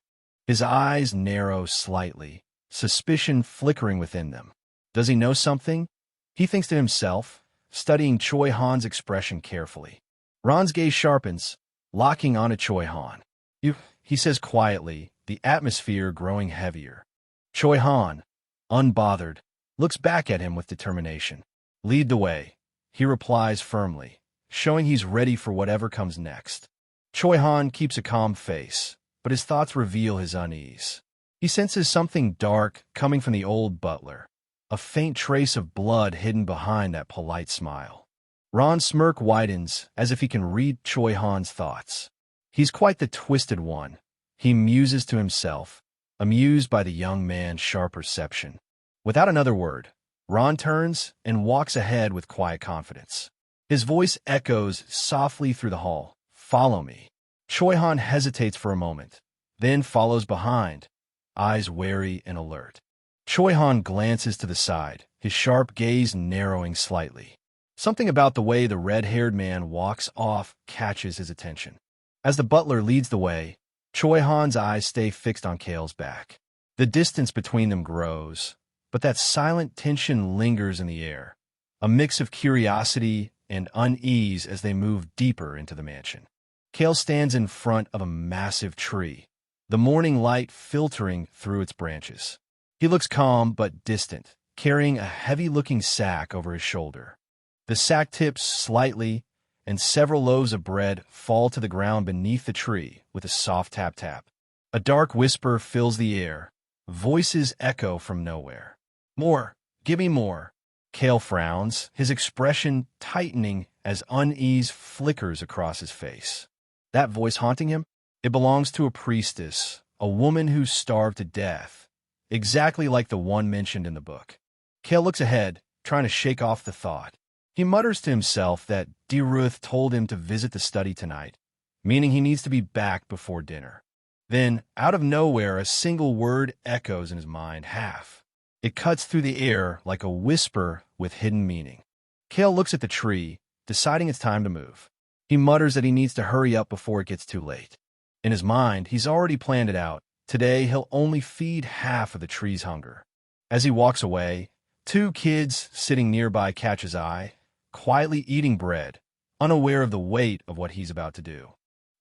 His eyes narrow slightly, suspicion flickering within them. Does he know something? He thinks to himself, studying Choi Han's expression carefully. Ron's gaze sharpens, locking onto Choi Han. He says quietly, the atmosphere growing heavier. Choi Han, unbothered, looks back at him with determination. "Lead the way," he replies firmly, showing he's ready for whatever comes next. Choi Han keeps a calm face, but his thoughts reveal his unease. He senses something dark coming from the old butler, a faint trace of blood hidden behind that polite smile. Ron's smirk widens as if he can read Choi Han's thoughts. He's quite the twisted one, he muses to himself, amused by the young man's sharp perception. Without another word, Ron turns and walks ahead with quiet confidence. His voice echoes softly through the hall, "Follow me." Choi Han hesitates for a moment, then follows behind, eyes wary and alert. Choi Han glances to the side, his sharp gaze narrowing slightly. Something about the way the red-haired man walks off catches his attention. As the butler leads the way, Choi Han's eyes stay fixed on Kale's back. The distance between them grows, but that silent tension lingers in the air, a mix of curiosity and unease as they move deeper into the mansion. Kale stands in front of a massive tree, the morning light filtering through its branches. He looks calm but distant, carrying a heavy-looking sack over his shoulder. The sack tips slightly, and several loaves of bread fall to the ground beneath the tree with a soft tap-tap. A dark whisper fills the air. Voices echo from nowhere. "More! Give me more!" Kale frowns, his expression tightening as unease flickers across his face. That voice haunting him? It belongs to a priestess, a woman who's starved to death, exactly like the one mentioned in the book. Kale looks ahead, trying to shake off the thought. He mutters to himself that Ruth told him to visit the study tonight, meaning he needs to be back before dinner. Then, out of nowhere, a single word echoes in his mind, "half." It cuts through the air like a whisper with hidden meaning. Kale looks at the tree, deciding it's time to move. He mutters that he needs to hurry up before it gets too late. In his mind, he's already planned it out. Today, he'll only feed half of the tree's hunger. As he walks away, two kids sitting nearby catch his eye, quietly eating bread, unaware of the weight of what he's about to do.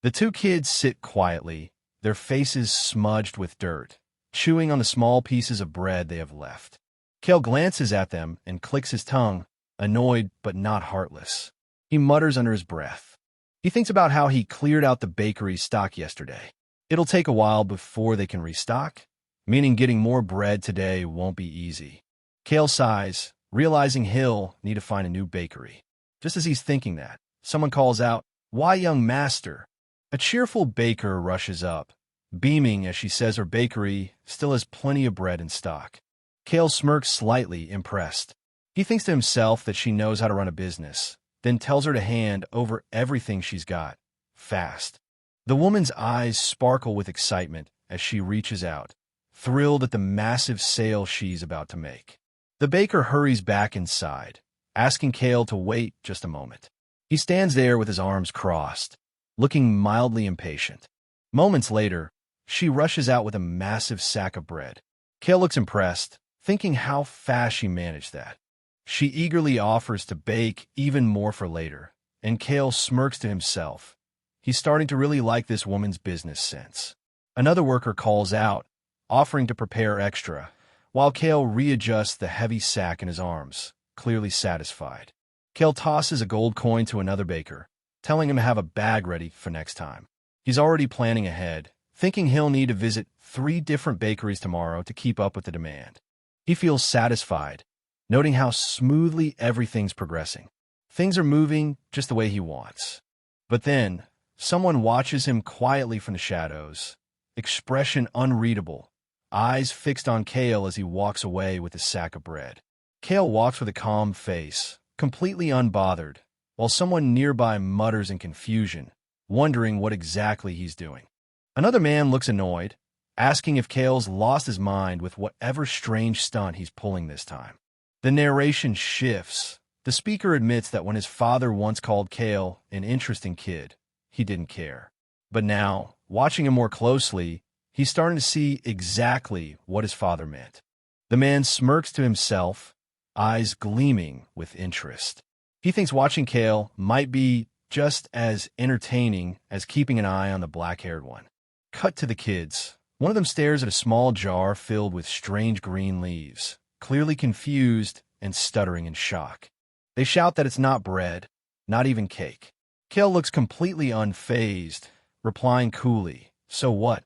The two kids sit quietly, their faces smudged with dirt, chewing on the small pieces of bread they have left. Kale glances at them and clicks his tongue, annoyed but not heartless. He mutters under his breath. He thinks about how he cleared out the bakery's stock yesterday. It'll take a while before they can restock, meaning getting more bread today won't be easy. Kale sighs, realizing he'll need to find a new bakery. Just as he's thinking that, someone calls out, "Why, young master?" A cheerful baker rushes up, beaming as she says her bakery still has plenty of bread in stock. Kale smirks slightly, impressed. He thinks to himself that she knows how to run a business, then tells her to hand over everything she's got, fast. The woman's eyes sparkle with excitement as she reaches out, thrilled at the massive sale she's about to make. The baker hurries back inside, asking Kale to wait just a moment. He stands there with his arms crossed, looking mildly impatient. Moments later, she rushes out with a massive sack of bread. Kale looks impressed, thinking how fast she managed that. She eagerly offers to bake even more for later, and Kale smirks to himself. He's starting to really like this woman's business sense. Another worker calls out, offering to prepare extra, while Kale readjusts the heavy sack in his arms, clearly satisfied. Kale tosses a gold coin to another baker, telling him to have a bag ready for next time. He's already planning ahead, thinking he'll need to visit 3 different bakeries tomorrow to keep up with the demand. He feels satisfied, noting how smoothly everything's progressing. Things are moving just the way he wants. But then, someone watches him quietly from the shadows, expression unreadable, eyes fixed on Kale as he walks away with his sack of bread. Kale walks with a calm face, completely unbothered, while someone nearby mutters in confusion, wondering what exactly he's doing. Another man looks annoyed, asking if Kale's lost his mind with whatever strange stunt he's pulling this time. The narration shifts. The speaker admits that when his father once called Kale an interesting kid, he didn't care. But now, watching him more closely, he's starting to see exactly what his father meant. The man smirks to himself, eyes gleaming with interest. He thinks watching Kale might be just as entertaining as keeping an eye on the black-haired one. Cut to the kids. One of them stares at a small jar filled with strange green leaves, clearly confused and stuttering in shock. They shout that it's not bread, not even cake. Kale looks completely unfazed, replying coolly, "So what?"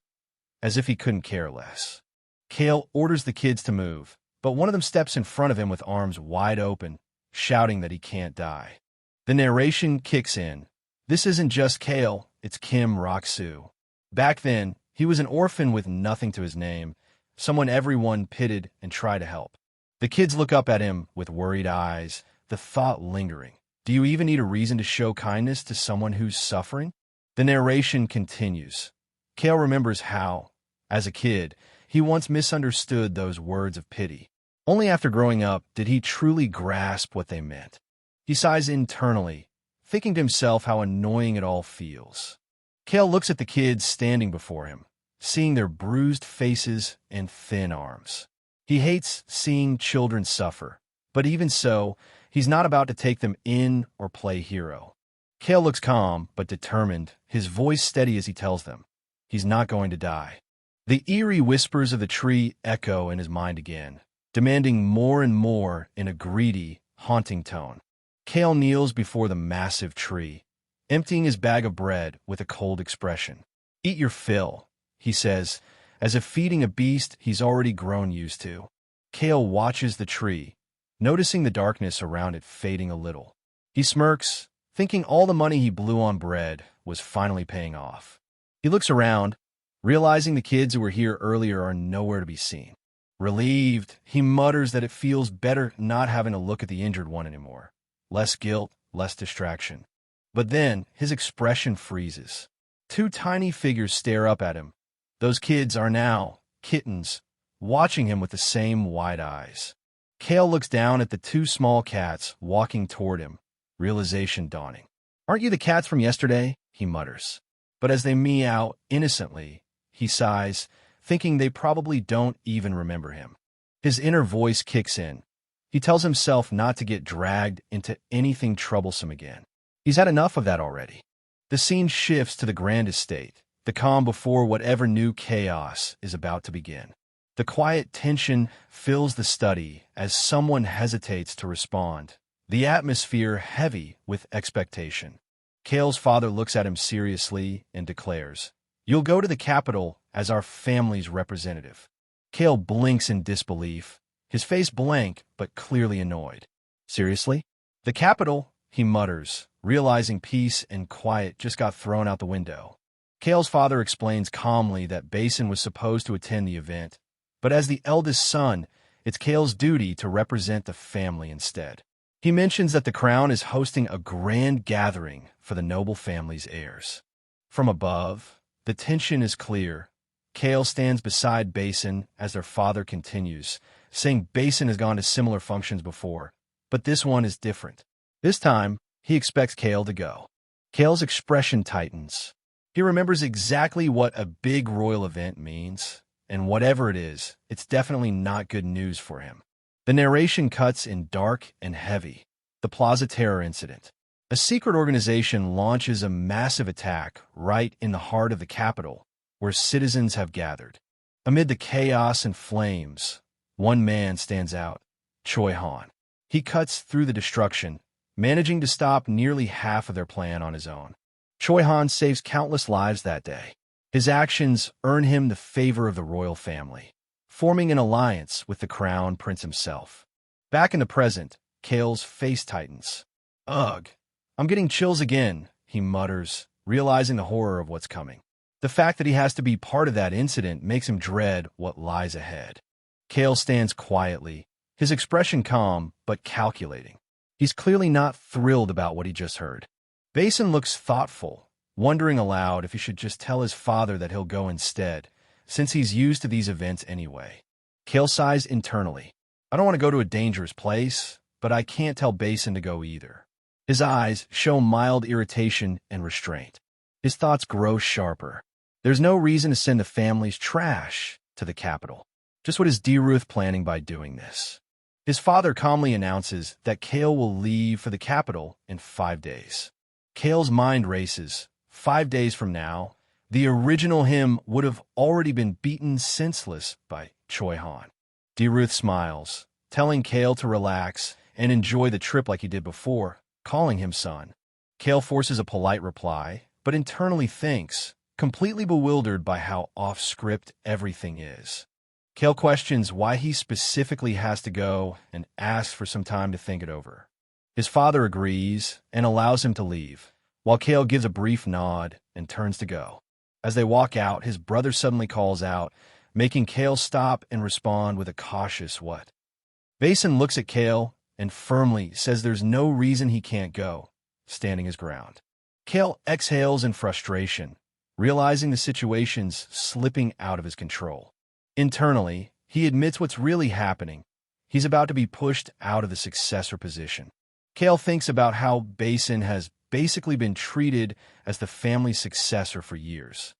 as if he couldn't care less. Kale orders the kids to move, but one of them steps in front of him with arms wide open, shouting that he can't die. The narration kicks in. This isn't just Kale, it's Kim Rock-soo. Back then, he was an orphan with nothing to his name, someone everyone pitied and tried to help. The kids look up at him with worried eyes, the thought lingering. Do you even need a reason to show kindness to someone who's suffering? The narration continues. Kale remembers how, as a kid, he once misunderstood those words of pity. Only after growing up did he truly grasp what they meant. He sighs internally, thinking to himself how annoying it all feels. Kale looks at the kids standing before him, seeing their bruised faces and thin arms. He hates seeing children suffer, but even so, he's not about to take them in or play hero. Kale looks calm but determined, his voice steady as he tells them, he's not going to die. The eerie whispers of the tree echo in his mind again, demanding more and more in a greedy, haunting tone. Kale kneels before the massive tree, emptying his bag of bread with a cold expression. Eat your fill, he says, as if feeding a beast he's already grown used to. Kale watches the tree, noticing the darkness around it fading a little. He smirks, thinking all the money he blew on bread was finally paying off. He looks around, realizing the kids who were here earlier are nowhere to be seen. Relieved, he mutters that it feels better not having to look at the injured one anymore. Less guilt, less distraction. But then, his expression freezes. 2 tiny figures stare up at him. Those kids are now kittens, watching him with the same wide eyes. Kale looks down at the 2 small cats walking toward him, realization dawning. "Aren't you the cats from yesterday?" he mutters. But as they meow innocently, he sighs, thinking they probably don't even remember him. His inner voice kicks in. He tells himself not to get dragged into anything troublesome again. He's had enough of that already. The scene shifts to the grand estate, the calm before whatever new chaos is about to begin. The quiet tension fills the study as someone hesitates to respond, the atmosphere heavy with expectation. Kale's father looks at him seriously and declares, "You'll go to the capital as our family's representative." Kale blinks in disbelief, his face blank but clearly annoyed. "Seriously? The capital?" he mutters, realizing peace and quiet just got thrown out the window. Kale's father explains calmly that Basin was supposed to attend the event, but as the eldest son, it's Kale's duty to represent the family instead. He mentions that the crown is hosting a grand gathering for the noble family's heirs. From above, the tension is clear. Kale stands beside Basin as their father continues, saying Basin has gone to similar functions before, but this one is different. This time, he expects Kale to go. Kale's expression tightens. He remembers exactly what a big royal event means, and whatever it is, it's definitely not good news for him. The narration cuts in dark and heavy. The Plaza Terror incident. A secret organization launches a massive attack right in the heart of the capital, where citizens have gathered. Amid the chaos and flames, one man stands out, Choi Han. He cuts through the destruction, managing to stop nearly half of their plan on his own. Choi Han saves countless lives that day. His actions earn him the favor of the royal family, forming an alliance with the crown prince himself. Back in the present, Kale's face tightens. Ugh, I'm getting chills again, he mutters, realizing the horror of what's coming. The fact that he has to be part of that incident makes him dread what lies ahead. Kale stands quietly, his expression calm but calculating. He's clearly not thrilled about what he just heard. Basin looks thoughtful, wondering aloud if he should just tell his father that he'll go instead, since he's used to these events anyway. Kale sighs internally. I don't want to go to a dangerous place, but I can't tell Basin to go either. His eyes show mild irritation and restraint. His thoughts grow sharper. There's no reason to send the family's trash to the capital. Just what is Ruth planning by doing this? His father calmly announces that Kale will leave for the capital in 5 days. Kale's mind races. 5 days from now, the original him would have already been beaten senseless by Choi Han. Ruth smiles, telling Kale to relax and enjoy the trip like he did before, calling him son. Kale forces a polite reply, but internally thinks, completely bewildered by how off-script everything is. Kale questions why he specifically has to go and asks for some time to think it over. His father agrees and allows him to leave, while Kale gives a brief nod and turns to go. As they walk out, his brother suddenly calls out, making Kale stop and respond with a cautious what. Basin looks at Kale and firmly says there's no reason he can't go, standing his ground. Kale exhales in frustration, realizing the situation's slipping out of his control. Internally, he admits what's really happening. He's about to be pushed out of the successor position. Kale thinks about how Basin has basically been treated as the family's successor for years.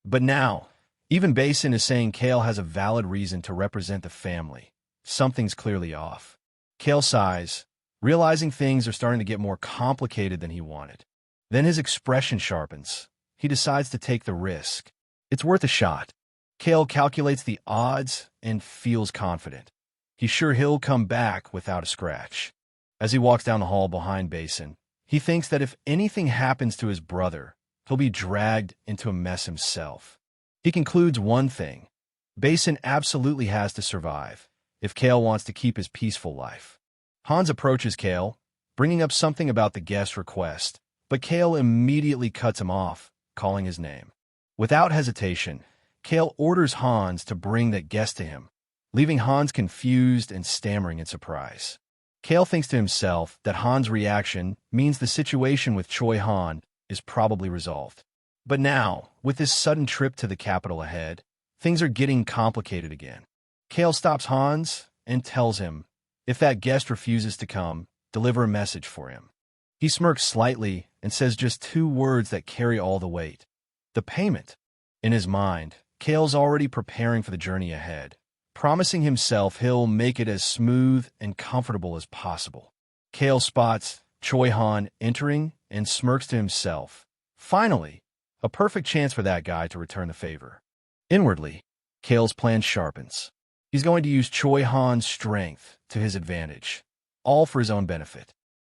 But now, even Basin is saying Kale has a valid reason to represent the family. Something's clearly off. Kale sighs, realizing things are starting to get more complicated than he wanted. Then his expression sharpens. He decides to take the risk. It's worth a shot. Kale calculates the odds and feels confident. He's sure he'll come back without a scratch. As he walks down the hall behind Basin, he thinks that if anything happens to his brother, he'll be dragged into a mess himself. He concludes one thing. Basin absolutely has to survive if Kale wants to keep his peaceful life. Hans approaches Kale, bringing up something about the guest request, but Kale immediately cuts him off, calling his name. Without hesitation, Kale orders Hans to bring that guest to him, leaving Hans confused and stammering in surprise. Kale thinks to himself that Hans' reaction means the situation with Choi Han is probably resolved. But now, with this sudden trip to the capital ahead, things are getting complicated again. Kale stops Hans and tells him, if that guest refuses to come, deliver a message for him. He smirks slightly and says just 2 words that carry all the weight. The payment. In his mind, Kale's already preparing for the journey ahead, promising himself he'll make it as smooth and comfortable as possible. Kale spots Choi Han entering and smirks to himself. Finally, a perfect chance for that guy to return the favor. Inwardly, Kale's plan sharpens. He's going to use Choi Han's strength to his advantage, all for his own benefit.